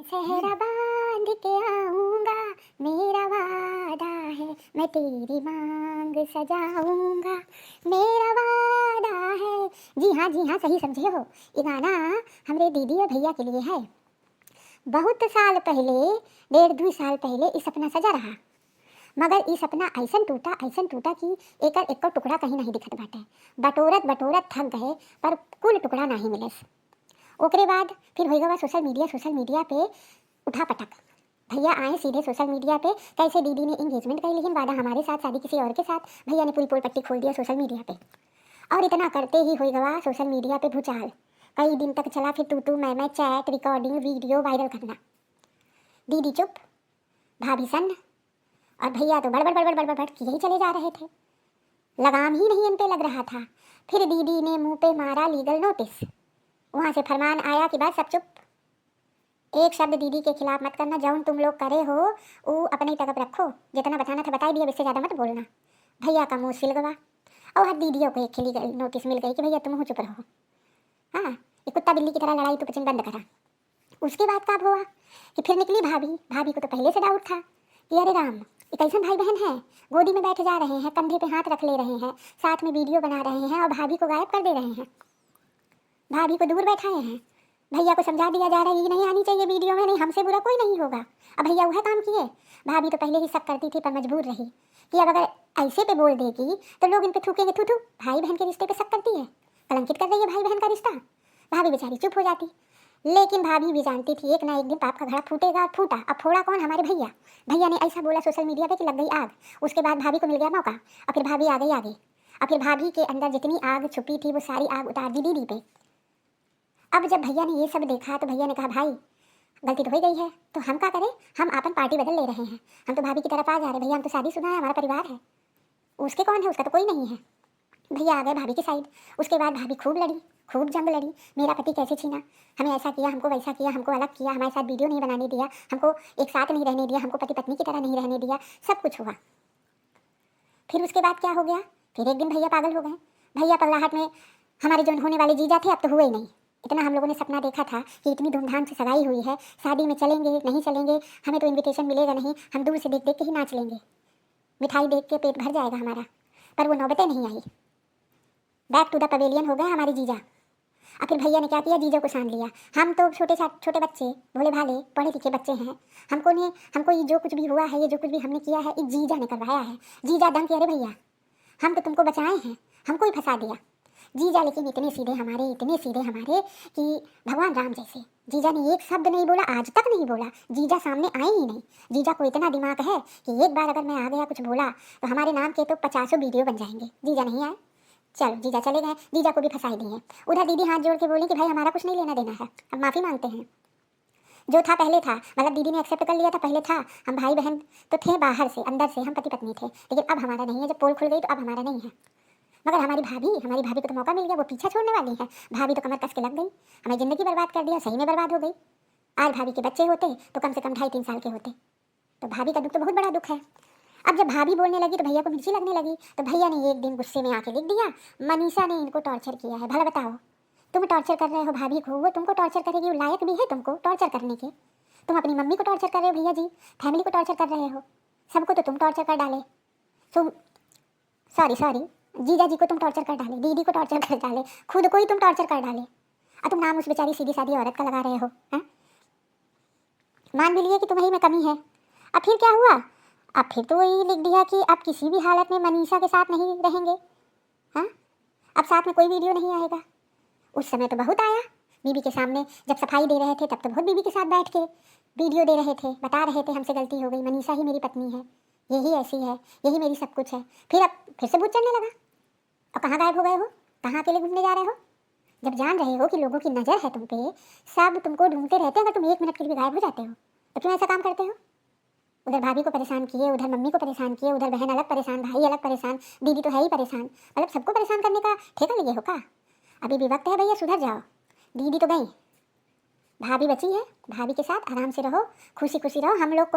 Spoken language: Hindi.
सेहरा बांध के आऊंगा, मेरा वादा है मैं तेरी मांग सजाऊंगा, मेरा वादा है। जी हाँ सही समझे हो। ये गाना हमरे दीदी और भैया के लिए है। बहुत साल पहले, 1.5-2 साल पहले ये सपना सजा रहा, मगर ये सपना ऐसन टूटा कि एकर एको टुकड़ा कहीं नहीं दिखत बाटे। बटोरत बटोरत थक गए पर कुल टुकड़ा नहीं मिले। ओकरे बाद फिर हो गया सोशल मीडिया पे उठा पटक। भैया आए सीधे सोशल मीडिया पे, कैसे दीदी ने इंगेजमेंट कर ली, वादा हमारे साथ शादी किसी और के साथ। भैया ने पूरी पोल पट्टी खोल दिया सोशल मीडिया पे। और इतना करते ही हो गया सोशल मीडिया पे भूचाल। कई दिन तक चला फिर तू मैं चैट रिकॉर्डिंग वीडियो वायरल करना। दीदी चुप, भाभी सन्न, और भैया तो बड़ किए ही चले जा रहे थे। लगाम ही नहीं इन पे लग रहा था। फिर दीदी ने मुंह पे मारा लीगल नोटिस। वहाँ से फरमान आया कि बस सब चुप, एक शब्द दीदी के खिलाफ मत करना। जौन तुम लोग करे हो वो अपने तक रखो, जितना बताना था बता दिया, इससे ज़्यादा मत बोलना। भैया का मुँह सिल गवा और दीदियों को एक खिली नोटिस मिल गई कि भैया तुम हो चुप रहो। हाँ, ये कुत्ता बिल्ली की तरह लड़ाई तो पचन बंद करा। उसके बाद कब हुआ कि फिर निकली भाभी को तो पहले से डाउट था कि अरे राम, एक ऐसा भाई बहन है, गोदी में बैठ जा रहे हैं, कंधे पे हाथ रख ले रहे हैं, साथ में वीडियो बना रहे हैं और भाभी को गायब कर दे रहे हैं, भाभी को दूर बैठाए हैं। भैया को समझा दिया जा रहा है ये नहीं आनी चाहिए वीडियो में, नहीं हमसे बुरा कोई नहीं होगा। अब भैया वह काम किए। भाभी तो पहले ही शक करती थी पर मजबूर रही कि अब अगर ऐसे पे बोल देगी तो लोग इन पे थूकेंगे। थू भाई बहन के रिश्ते पे शक करती है, कलंकित कर रही है भाई बहन का रिश्ता। भाभी बेचारी चुप हो जाती, लेकिन भाभी भी जानती थी एक ना एक दिन पाप का घड़ा फूटेगा। और फूटा। अब फोड़ा कौन? हमारे भैया ने ऐसा बोला सोशल मीडिया पे कि लग गई आग। उसके बाद भाभी को मिल गया मौका और फिर भाभी आ गई आगे। और फिर भाभी के अंदर जितनी आग छुपी थी वो सारी आग उतार दी दीदी पे। अब जब भैया ने ये सब देखा तो भैया ने कहा भाई गलती तो हो गई है, तो हम क्या करें, हम अपन पार्टी बदल ले रहे हैं, हम तो भाभी की तरफ आ जा रहे। भैया हम तो शादीशुदा है, हमारा परिवार है, उसके कौन है, उसका तो कोई नहीं है। भैया आ गए भाभी की साइड। उसके बाद भाभी खूब लड़ी, खूब जंग लड़ी। मेरा पति कैसे छीना, हमें ऐसा किया, हमको वैसा किया, हमको अलग किया, हमारे साथ वीडियो नहीं बनाने दिया, हमको एक साथ नहीं रहने दिया, हमको पति पत्नी की तरह नहीं रहने दिया, सब कुछ हुआ। फिर उसके बाद क्या हो गया, फिर एक दिन भैया पागल हो गए। भैया पगलाहट में हमारे जो होने वाले जीजा थे अब तो हुए ही नहीं। इतना हम लोगों ने सपना देखा था कि इतनी धूमधाम से सगाई हुई है, शादी में चलेंगे नहीं चलेंगे, हमें तो इनविटेशन मिलेगा नहीं, हम दूर से देख देख के ही नाच लेंगे, मिठाई देख के पेट भर जाएगा हमारा। पर वो नौबतें नहीं आई। बैक टू द पवेलियन हो गए हमारे जीजा। और फिर भैया ने क्या किया, जीजा को सान लिया। हम तो छोटे बच्चे, भोले भाले पढ़े लिखे बच्चे हैं, हमको ये जो कुछ भी हुआ है, ये जो कुछ भी हमने किया है, ये जीजा ने करवाया है। जीजा दंग के अरे भैया हम तो तुमको बचाए हैं, हमको ही फंसा दिया। जीजा लेकिन इतने सीधे हमारे कि भगवान राम जैसे। जीजा ने एक शब्द नहीं बोला, आज तक नहीं बोला, जीजा सामने आए ही नहीं। जीजा को इतना दिमाग है कि एक बार अगर मैं आ गया कुछ बोला तो हमारे नाम के तो 50 वीडियो बन जाएंगे। जीजा नहीं आए, चलो जीजा चले गए, जीजा को भी फंसा दिए। उधर दीदी हाथ जोड़ के बोली कि भाई हमारा कुछ नहीं लेना देना है, अब माफ़ी मांगते हैं। जो था पहले था, मतलब दीदी ने एक्सेप्ट कर लिया था, पहले था, हम भाई बहन तो थे बाहर से, अंदर से हम पति पत्नी थे, लेकिन अब हमारा नहीं है। जब पोल खुल गई तो अब हमारा नहीं है। मगर हमारी भाभी को तो मौका मिल गया, वो पीछा छोड़ने वाली है। भाभी तो कमर कस के लग गई, हमें ज़िंदगी बर्बाद कर दिया, सही में बर्बाद हो गई। आज भाभी के बच्चे होते तो कम से कम 2.5-3 साल के होते। तो भाभी का दुख तो बहुत बड़ा दुख है। अब जब भाभी बोलने लगी तो भैया को मिर्ची लगने लगी। तो भैया ने एक दिन गुस्से में आके लिख दिया, मनीषा ने इनको टॉर्चर किया है। भला बताओ, तुम टॉर्चर कर रहे हो भाभी को, वो तुमको टॉर्चर करेगी, वो लायक भी है तुमको टॉर्चर करने के। तुम अपनी मम्मी को टॉर्चर कर रहे हो भैया जी, फैमिली को टॉर्चर कर रहे हो, सबको तो तुम टॉर्चर कर डाले। तुम सॉरी जीजा जी को तुम टॉर्चर कर डाले, दीदी को टॉर्चर कर डाले, खुद को ही तुम टॉर्चर कर डाले। और तुम नाम उस बेचारी सीधी सादी औरत का लगा रहे हो। हैं, मान भी लिए कि तुम्हें में कमी है। अब फिर क्या हुआ, अब फिर तो वही लिख दिया कि आप किसी भी हालत में मनीषा के साथ नहीं रहेंगे। हाँ, अब साथ में कोई वीडियो नहीं आएगा। उस समय तो बहुत आया, बीबी के सामने जब सफाई दे रहे थे तब तो बहुत बीबी के साथ बैठ के वीडियो दे रहे थे, बता रहे थे हमसे गलती हो गई, मनीषा ही मेरी पत्नी है, यही ऐसी है, यही मेरी सब कुछ है। फिर अब फिर से भूत चढ़ने लगा। और कहाँ गायब हो गए हो, कहाँ अकेले घूमने जा रहे हो? जब जान रहे हो कि लोगों की नज़र है तुम पे, सब तुमको ढूंढते रहते हैं, अगर तुम 1 मिनट के लिए गायब हो जाते हो तो क्यों ऐसा काम करते हो? उधर भाभी को परेशान किए, उधर मम्मी को परेशान किए, उधर बहन अलग परेशान, भाई अलग परेशान, दीदी तो है ही परेशान, मतलब सबको परेशान करने का ठेका लिए हो का? अभी भी वक्त है भैया, सुधर जाओ। दीदी तो गई, भाभी बची है, भाभी के साथ आराम से रहो, खुशी खुशी रहो। हम लोग को